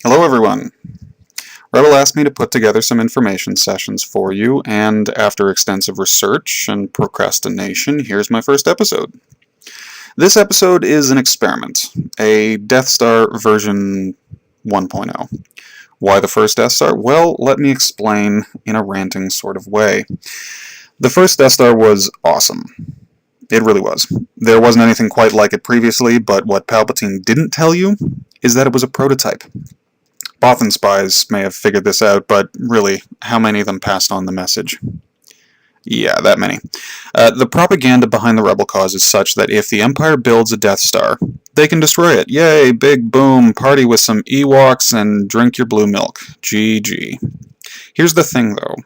Hello everyone! Rebel asked me to put together some information sessions for you, and after extensive research and procrastination, here's my first episode. This episode is an experiment, a Death Star version 1.0. Why the first Death Star? Well, let me explain in a ranting sort of way. The first Death Star was awesome. It really was. There wasn't anything quite like it previously, but what Palpatine didn't tell you is that it was a prototype. Bothan spies may have figured this out, but really, how many of them passed on the message? Yeah, that many. The propaganda behind the rebel cause is such that if the Empire builds a Death Star, they can destroy it. Yay, big boom, party with some Ewoks and drink your blue milk. GG. Here's the thing, though.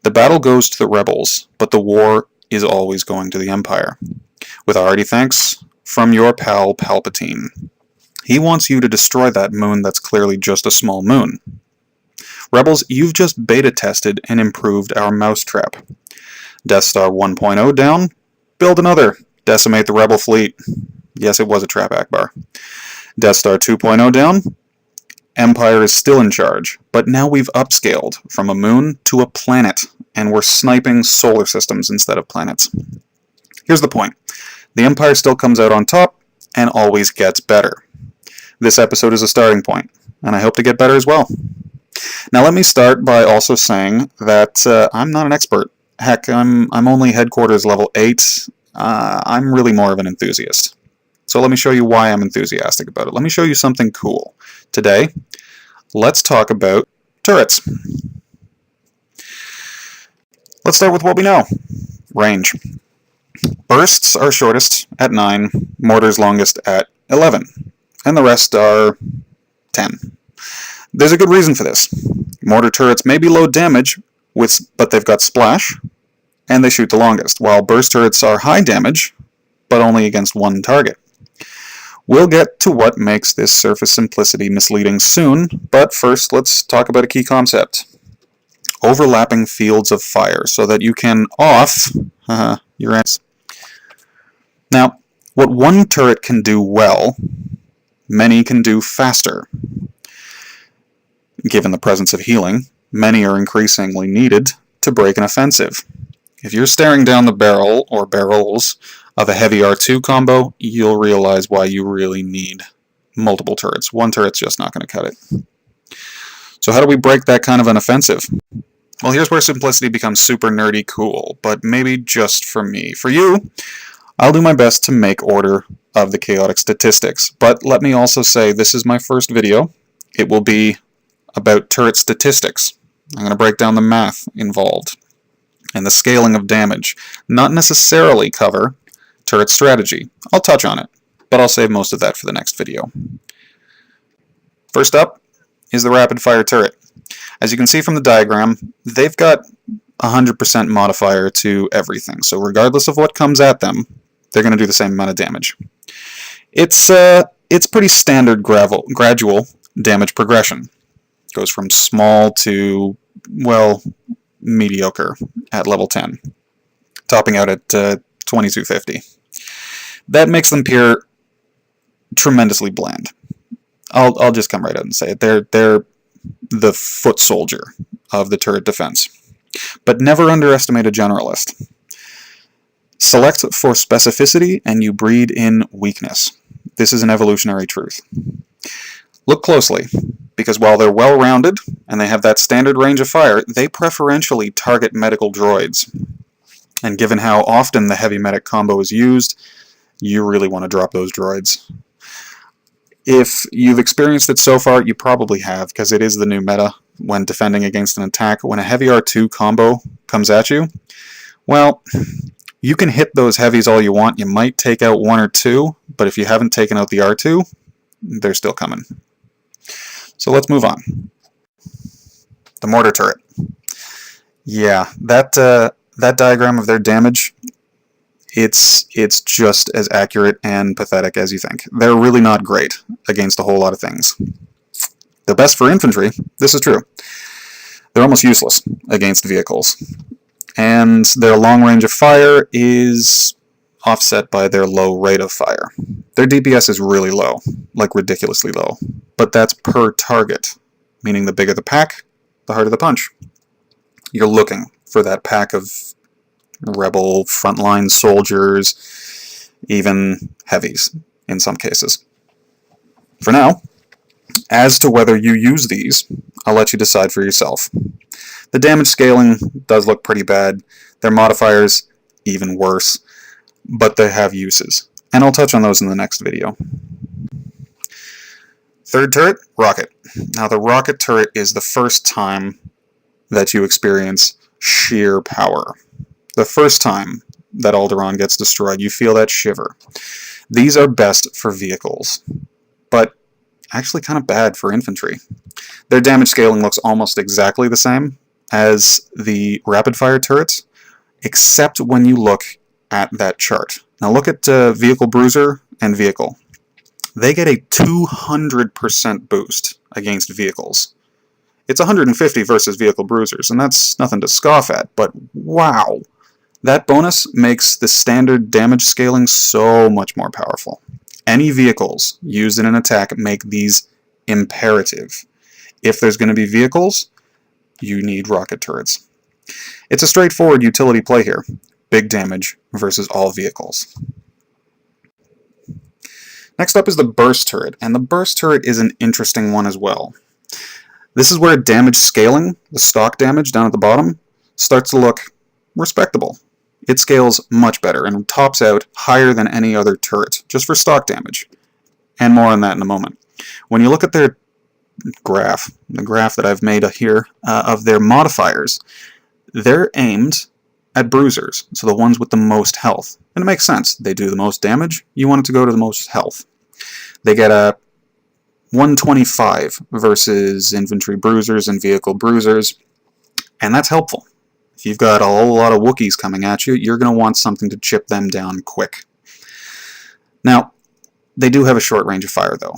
The battle goes to the rebels, but the war is always going to the Empire. With hearty thanks from your pal Palpatine. He wants you to destroy that moon that's clearly just a small moon. Rebels, you've just beta tested and improved our mousetrap. Death Star 1.0 down, build another. Decimate the rebel fleet. Yes, it was a trap, Akbar. Death Star 2.0 down, Empire is still in charge, but now we've upscaled from a moon to a planet, and we're sniping solar systems instead of planets. Here's the point. The Empire still comes out on top, and always gets better. This episode is a starting point, and I hope to get better as well. Now let me start by also saying that I'm not an expert. Heck, I'm only headquarters level 8. I'm really more of an enthusiast. So let me show you why I'm enthusiastic about it. Let me show you something cool. Today, let's talk about turrets. Let's start with what we know. Range. Bursts are shortest at 9, mortars longest at 11. And the rest are 10. There's a good reason for this. Mortar turrets may be low damage, but they've got splash, and they shoot the longest, while burst turrets are high damage, but only against one target. We'll get to what makes this surface simplicity misleading soon, but first let's talk about a key concept. Overlapping fields of fire, so that you can off your ends. Now, what one turret can do well, many can do faster. Given the presence of healing, many are increasingly needed to break an offensive. If you're staring down the barrel, or barrels, of a heavy R2 combo, you'll realize why you really need multiple turrets. One turret's just not going to cut it. So how do we break that kind of an offensive? Well, here's where simplicity becomes super nerdy cool, but maybe just for me. For you, I'll do my best to make order of the chaotic statistics, but let me also say this is my first video. It will be about turret statistics. I'm going to break down the math involved and the scaling of damage, not necessarily cover turret strategy. I'll touch on it, but I'll save most of that for the next video. First up is the rapid fire turret. As you can see from the diagram, they've got 100% modifier to everything, so regardless of what comes at them, they're going to do the same amount of damage. It's pretty standard gradual damage progression. It goes from small to, well, mediocre at level 10, topping out at 2250. That makes them appear tremendously bland. I'll just come right out and say it. They're the foot soldier of the turret defense. But never underestimate a generalist. Select for specificity and you breed in weakness. This is an evolutionary truth. Look closely, because while they're well-rounded and they have that standard range of fire, they preferentially target medical droids. And given how often the heavy medic combo is used, you really want to drop those droids. If you've experienced it so far, you probably have, because it is the new meta when defending against an attack. When a heavy R2 combo comes at you, well, you can hit those heavies all you want. You might take out one or two, but if you haven't taken out the R2, they're still coming. So let's move on. The mortar turret. Yeah, that diagram of their damage, it's just as accurate and pathetic as you think. They're really not great against a whole lot of things. They're best for infantry, this is true. They're almost useless against vehicles. And their long range of fire is offset by their low rate of fire. Their DPS is really low, like ridiculously low, but that's per target, meaning the bigger the pack, the harder the punch. You're looking for that pack of rebel frontline soldiers, even heavies in some cases. For now, as to whether you use these, I'll let you decide for yourself. The damage scaling does look pretty bad. Their modifiers, even worse, but they have uses, and I'll touch on those in the next video. Third turret, rocket. Now the rocket turret is the first time that you experience sheer power. The first time that Alderaan gets destroyed, you feel that shiver. These are best for vehicles, but actually kind of bad for infantry. Their damage scaling looks almost exactly the same as the rapid-fire turrets, except when you look at that chart. Now look at Vehicle Bruiser and Vehicle. They get a 200% boost against vehicles. It's 150 versus Vehicle Bruisers, and that's nothing to scoff at, but wow! That bonus makes the standard damage scaling so much more powerful. Any vehicles used in an attack make these imperative. If there's going to be vehicles, you need rocket turrets. It's a straightforward utility play here. Big damage versus all vehicles. Next up is the burst turret, and the burst turret is an interesting one as well. This is where damage scaling, the stock damage down at the bottom, starts to look respectable. It scales much better and tops out higher than any other turret, just for stock damage. And more on that in a moment. When you look at their graph, the graph that I've made here of their modifiers, they're aimed at bruisers, so the ones with the most health. And it makes sense. They do the most damage, you want it to go to the most health. They get a 125 versus infantry bruisers and vehicle bruisers, and that's helpful. If you've got a whole lot of Wookiees coming at you, you're going to want something to chip them down quick. Now, they do have a short range of fire, though,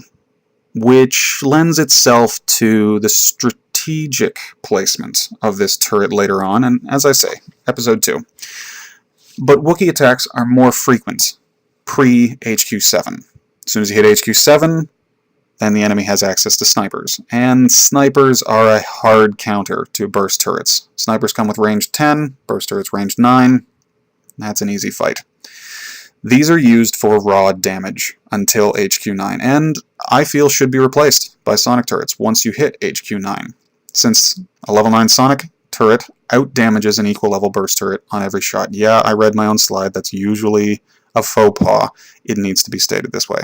which lends itself to the strategic placement of this turret later on, and as I say, Episode 2. But Wookiee attacks are more frequent pre-HQ7. As soon as you hit HQ7, then the enemy has access to snipers, and snipers are a hard counter to burst turrets. Snipers come with range 10, burst turrets range 9. That's an easy fight. These are used for raw damage until HQ9, and I feel should be replaced by sonic turrets once you hit HQ9, since a level 9 sonic turret out-damages an equal level burst turret on every shot. Yeah, I read my own slide. That's usually a faux pas. It needs to be stated this way.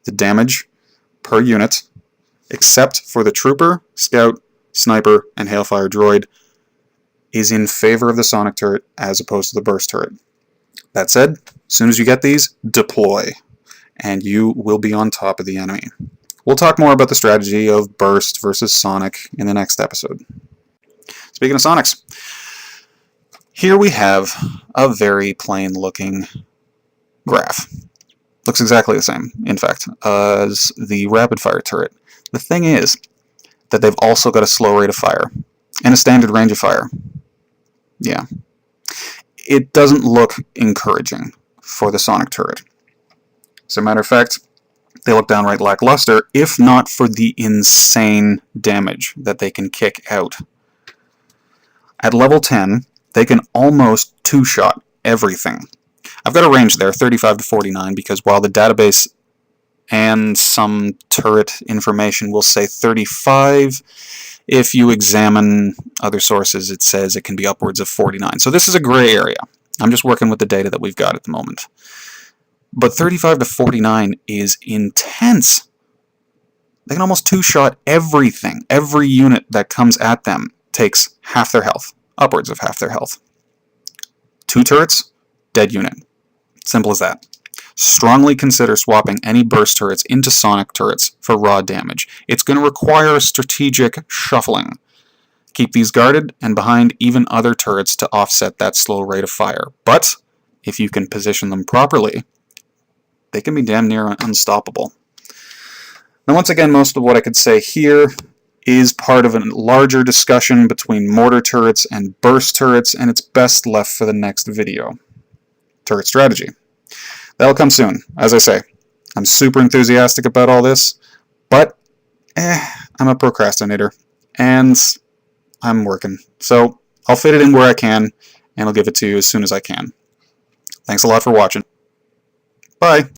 The damage per unit, except for the trooper, scout, sniper, and hailfire droid, is in favor of the sonic turret as opposed to the burst turret. That said, as soon as you get these, deploy, and you will be on top of the enemy. We'll talk more about the strategy of burst versus sonic in the next episode. Speaking of sonics, here we have a very plain looking graph. Looks exactly the same, in fact, as the rapid fire turret. The thing is that they've also got a slow rate of fire and a standard range of fire. Yeah. It doesn't look encouraging for the sonic turret. As a matter of fact, they look downright lackluster, if not for the insane damage that they can kick out. At level 10, they can almost two-shot everything. I've got a range there, 35 to 49, because while the database and some turret information will say 35, if you examine other sources, it says it can be upwards of 49. So this is a gray area. I'm just working with the data that we've got at the moment. But 35 to 49 is intense. They can almost two-shot everything. Every unit that comes at them takes half their health, upwards of half their health. 2 turrets, dead unit. Simple as that. Strongly consider swapping any burst turrets into sonic turrets for raw damage. It's going to require a strategic shuffling. Keep these guarded and behind even other turrets to offset that slow rate of fire. But if you can position them properly, they can be damn near unstoppable. Now once again, most of what I could say here is part of a larger discussion between mortar turrets and burst turrets, and it's best left for the next video. Turret strategy. That'll come soon. As I say, I'm super enthusiastic about all this, but I'm a procrastinator, and I'm working. So I'll fit it in where I can, and I'll give it to you as soon as I can. Thanks a lot for watching. Bye.